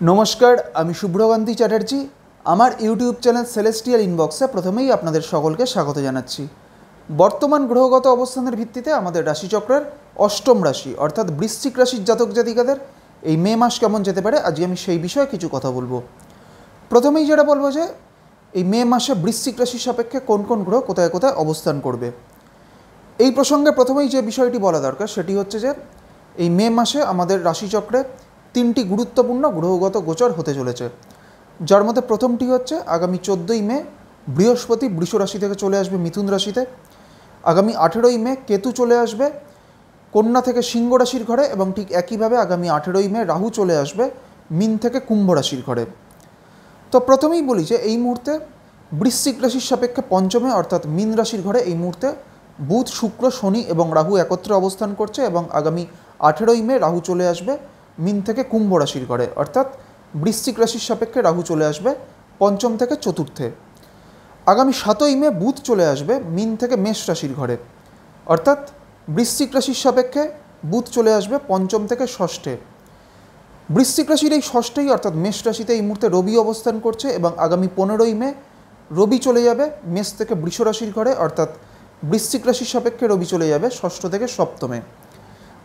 नमस्कार आमी शुभ्रकांती चैटार्जी आमार यूट्यूब चैनल सेलेस्टियल इनबक्से प्रथमेई आपनादेर सकलके स्वागत जानाच्छि। बर्तमान ग्रहगत अवस्थानेर भित्तिते आमादेर राशिचक्रेर अष्टम राशि अर्थात वृश्चिक राशिर जातक जातिकादेर एई मे मास केमन जेते पारे आज आमी सेई विषये किछु कथा बोलबो। प्रथमेई जेटा बोलबो जे एई मे मासे वृश्चिक राशिर सापेक्षे कोन कोन ग्रह कोथाय कोथाय अवस्थान करबे। एई प्रसंगे प्रथमेई जे विषयटी बला दरकार सेटी हच्छे जे एई मे मासे आमादेर राशिचक्रे तीनटी गुरुत्वपूर्ण ग्रहगत गोचर होते चलेছে, जार मध्य प्रथमटी হচ্ছে आगामी 14ই मे बृहस्पति वृष राशि থেকে চলে আসবে मिथुन राशिते। आगामी 18ই मे केतु चले আসবে कन्या থেকে सिंह राशिर घरे এবং ठीक একইভাবে आगामी 18ই मे राहु चले আসবে मीन থেকে कुम्भ राशिर घरे। तो प्रथमेই বলি যে এই মুহূর্তে বৃশ্চিক রাশির সাপেক্ষে পঞ্চমে অর্থাৎ मीन রাশির ঘরে এই মুহূর্তে বুধ শুক্র শনি এবং রাহু একত্রে অবস্থান করছে এবং आगामी 18ই मे राहु चले আসবে मीन থেকে कुम्भ राशिर घरे अर्थात वृश्चिक राशिर सापेक्षे राहु चले आसबे पंचम থেকে चतुर्थे। आगामी 7ই मे बुध चले आसबे मीन থেকে मेष राशिर घरे अर्थात वृश्चिक राशिर सापेक्षे बुध चले आसबे पंचम থেকে षष्ठे। वृश्चिक राशिर এই षष्ठেই अर्थात मेष राशिते এই मुहूर्ते रवि अवस्थान करছে এবং आगामी 15ই मे रवि चले जाबे मेष থেকে वृष राशिर घरे अर्थात वृश्चिक राशिर सापेक्षे रवि चले जाबे षष्ठ থেকে सप्तमे।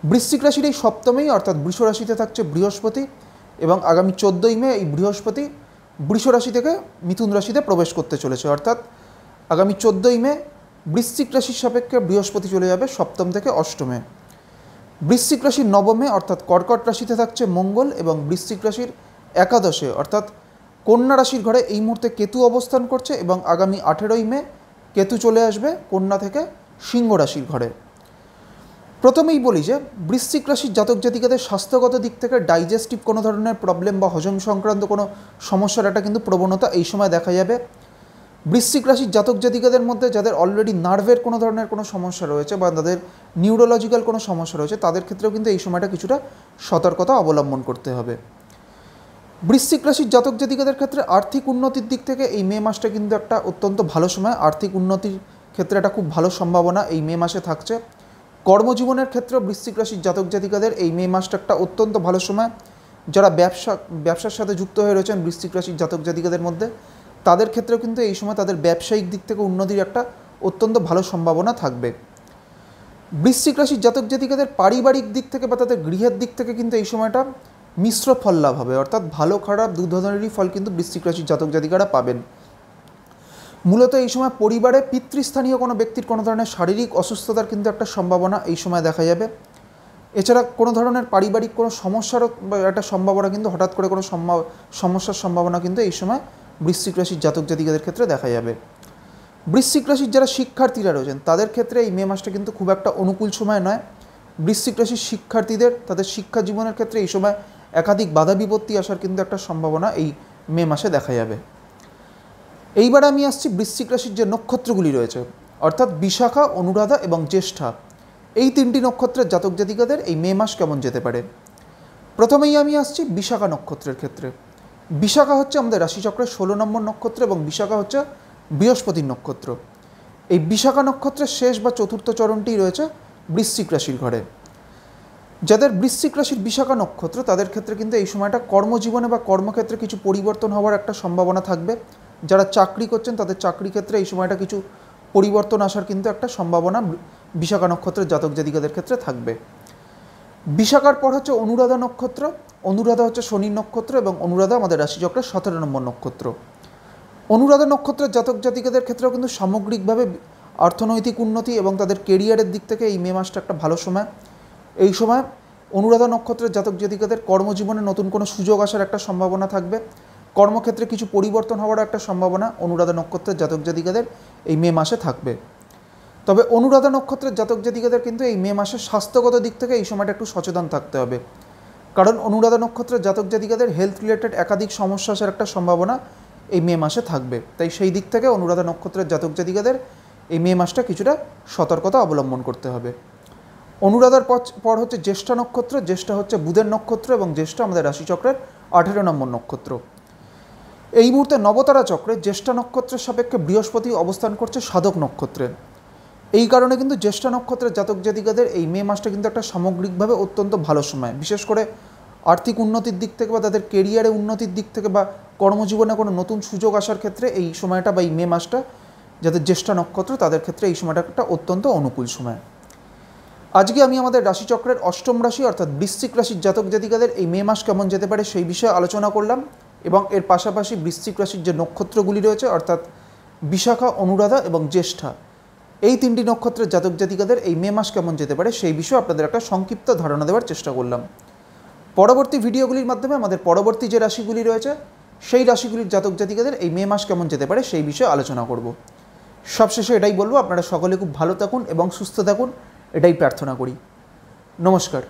वृश्चिक राशिर এই सप्तमेই अर्थात वृष राशिते থাকছে बृहस्पति এবং आगामी 14ই मे এই बृहस्पति वृष राशि থেকে मिथुन राशिते प्रवेश करते चलेছে अर्थात आगामी 14ই मे वृश्चिक राशिर सापेक्षे बृहस्पति चले जाबे सप्तम থেকে अष्टमे। वृश्चिक राशिर नवमे अर्थात कर्कट राशिते থাকছে मंगल এবং वृश्चिक राशिर एकादशे अर्थात कन्या राशिर घरे এই মুহূর্তে केतु अवस्थान करছে এবং आगामी 18ই मे केतु चले आसबे कन्या থেকে सिंह राशिर घरे। प्रथमेই বলি যে বৃশ্চিক রাশির জাতক জাতিকাদের স্বাস্থ্যগত দিক থেকে ডাইজেস্টিভ কোনো ধরনের প্রবলেম বা হজম সংক্রান্ত কোনো সমস্যার একটা কিন্তু প্রবণতা এই সময় দেখা যাবে। বৃশ্চিক রাশির জাতক জাতিকাদের মধ্যে যাদের অলরেডি নার্ভের কোনো ধরনের কোনো সমস্যা রয়েছে বা তাদের নিউরোলজিক্যাল কোনো সমস্যা রয়েছে তাদের ক্ষেত্রেও কিন্তু এই সময়টা কিছুটা সতর্কতা অবলম্বন করতে হবে। বৃশ্চিক রাশির জাতক জাতিকাদের ক্ষেত্রে আর্থিক উন্নতির দিক থেকে এই মে মাসটা কিন্তু একটা অত্যন্ত ভালো সময়। আর্থিক উন্নতির ক্ষেত্রে একটা খুব ভালো সম্ভাবনা এই মে মাসে থাকছে। কর্মজীবনের ক্ষেত্রে বৃশ্চিক রাশির জাতক জাতিকাদের এই মে মাসটা একটা অত্যন্ত ভালো সময়। যারা ব্যবসার সাথে যুক্ত হয়ে রয়েছেন বৃশ্চিক রাশির জাতক জাতিকাদের মধ্যে তাদের ক্ষেত্রেও কিন্তু এই সময় তাদের ব্যবসায়িক দিক থেকে উন্নতির একটা অত্যন্ত ভালো সম্ভাবনা থাকবে। বৃশ্চিক রাশির জাতক জাতিকাদের পারিবারিক দিক থেকে বা তাদের গৃহের দিক থেকে কিন্তু এই সময়টা মিশ্র ফল লাভ হবে অর্থাৎ ভালো খারাপ দু ধরনেরই ফল কিন্তু বৃশ্চিক রাশির জাতক জাতিকারা পাবেন। মূলত এই সময় পরিবারে পিতৃস্থানীয় কোনো ব্যক্তির কোনো ধরনের শারীরিক অসুস্থতার কিন্তু একটা সম্ভাবনা এই সময় দেখা যাবে। এছাড়া কোনো ধরনের পারিবারিক কোনো সমস্যারও একটা সম্ভাবনা কিন্তু হঠাৎ করে কোনো সমস্যার সম্ভাবনা কিন্তু এই সময় বৃশ্চিক রাশির জাতক জাতিকাদের ক্ষেত্রে দেখা যাবে। বৃশ্চিক রাশির যারা শিক্ষার্থীরা রয়েছেন তাদের ক্ষেত্রে এই মে মাসটা কিন্তু খুব একটা অনুকূল সময় নয়। বৃশ্চিক রাশির শিক্ষার্থীদের তাদের শিক্ষা জীবনের ক্ষেত্রে এই সময় একাধিক বাধা বিপত্তি আসার কিন্তু একটা সম্ভাবনা এই মে মাসে দেখা যাবে। এইবার আমি আসছি বৃশ্চিক রাশির যে নক্ষত্রগুলি রয়েছে অর্থাৎ বিশাখা অনুরাধা এবং জ্যেষ্ঠা এই তিনটি নক্ষত্রের জাতক জাতিকাদের এই মে মাস কেমন যেতে পারে। প্রথমেই আমি আসছি বিশাখা নক্ষত্রের ক্ষেত্রে। বিশাখা হচ্ছে আমাদের রাশিচক্রের 16 নম্বর নক্ষত্র এবং বিশাখা হচ্ছে বৃহস্পতির নক্ষত্র। এই বিশাখা নক্ষত্রের শেষ বা চতুর্থ চরণটি রয়েছে বৃশ্চিক রাশির ঘরে। যাদের বৃশ্চিক রাশির বিশাখা নক্ষত্র তাদের ক্ষেত্রে কিন্তু এই সময়টা কর্মজীবনে বা কর্মক্ষেত্রে কিছু পরিবর্তন হওয়ার একটা সম্ভাবনা থাকবে। যারা চাকরি করছেন তাদের চাকরি ক্ষেত্রে এই সময়টা কিছু পরিবর্তন আসার কিন্তু একটা সম্ভাবনা বিশাখা নক্ষত্রের জাতক জাতিকাদের ক্ষেত্রে থাকবে। বিশাখার পর হচ্ছে অনুরাধা নক্ষত্র। অনুরাধা হচ্ছে শনির নক্ষত্র এবং অনুরাধা আমাদের রাশিচক্রের 17 নম্বর নক্ষত্র। অনুরাধা নক্ষত্রের জাতক জাতিকাদের ক্ষেত্রেও কিন্তু সামগ্রিকভাবে অর্থনৈতিক উন্নতি এবং তাদের কেরিয়ারের দিক থেকে এই মে মাসটা একটা ভালো সময়। এই সময় অনুরাধা নক্ষত্রের জাতক জাতিকাদের কর্মজীবনে নতুন কোনো সুযোগ আসার একটা সম্ভাবনা থাকবে। কর্মক্ষেত্রে কিছু পরিবর্তন হওয়ার একটা সম্ভাবনা অনুরাধা নক্ষত্রের জাতক জাতিকাদের এই মে মাসে থাকবে। তবে অনুরাধা নক্ষত্রের জাতক জাতিকাদের কিন্তু এই মে মাসে স্বাস্থ্যগত দিক থেকে এই সময়টা একটু সচেতন থাকতে হবে, কারণ অনুরাধা নক্ষত্রের জাতক জাতিকাদের হেলথ রিলেটেড একাধিক সমস্যা আসার একটা সম্ভাবনা এই মে মাসে থাকবে। তাই সেই দিক থেকে অনুরাধা নক্ষত্রের জাতক জাতিকাদের এই মে মাসটা কিছুটা সতর্কতা অবলম্বন করতে হবে। অনুরাধার পর হচ্ছে জ্যেষ্ঠা নক্ষত্র। জ্যেষ্ঠা হচ্ছে বুধের নক্ষত্র এবং জ্যেষ্ঠা আমাদের রাশিচক্রের 18 নম্বর নক্ষত্র। এই মুহূর্তে নবতারা চক্রে জ্যেষ্ঠা নক্ষত্রের সাপেক্ষে বৃহস্পতি অবস্থান করছে সাধক নক্ষত্রে। এই কারণে কিন্তু জ্যেষ্ঠা নক্ষত্রের জাতক জাতিকাদের এই মে মাসটা কিন্তু একটা সামগ্রিকভাবে অত্যন্ত ভালো সময়। বিশেষ করে আর্থিক উন্নতির দিক থেকে বা তাদের কেরিয়ারে উন্নতির দিক থেকে বা কর্মজীবনে কোনো নতুন সুযোগ আসার ক্ষেত্রে এই সময়টা বা এই মে মাসটা, যাদের জ্যেষ্ঠা নক্ষত্র তাদের ক্ষেত্রে এই সময়টা একটা অত্যন্ত অনুকূল সময়। আজকে আমি আমাদের রাশিচক্রের অষ্টম রাশি অর্থাৎ বৃশ্চিক রাশির জাতক জাতিকাদের এই মে মাস কেমন যেতে পারে সেই বিষয়ে আলোচনা করলাম, এবং এর পাশাপাশি বৃশ্চিক রাশির যে নক্ষত্রগুলি রয়েছে অর্থাৎ বিশাখা, অনুরাধা এবং জ্যেষ্ঠা, এই তিনটি নক্ষত্রের জাতক জাতিকাদের এই মে মাস কেমন যেতে পারে সেই বিষয়ে আপনাদের একটা সংক্ষিপ্ত ধারণা দেওয়ার চেষ্টা করলাম। পরবর্তী ভিডিওগুলির মাধ্যমে আমাদের পরবর্তী যে রাশিগুলি রয়েছে সেই রাশিগুলির জাতক জাতিকাদের এই মে মাস কেমন যেতে পারে সেই বিষয়ে আলোচনা করব। সবশেষে এটাই বলবো, আপনারা সকলে খুব ভালো থাকুন এবং সুস্থ থাকুন, এটাই প্রার্থনা করি। নমস্কার।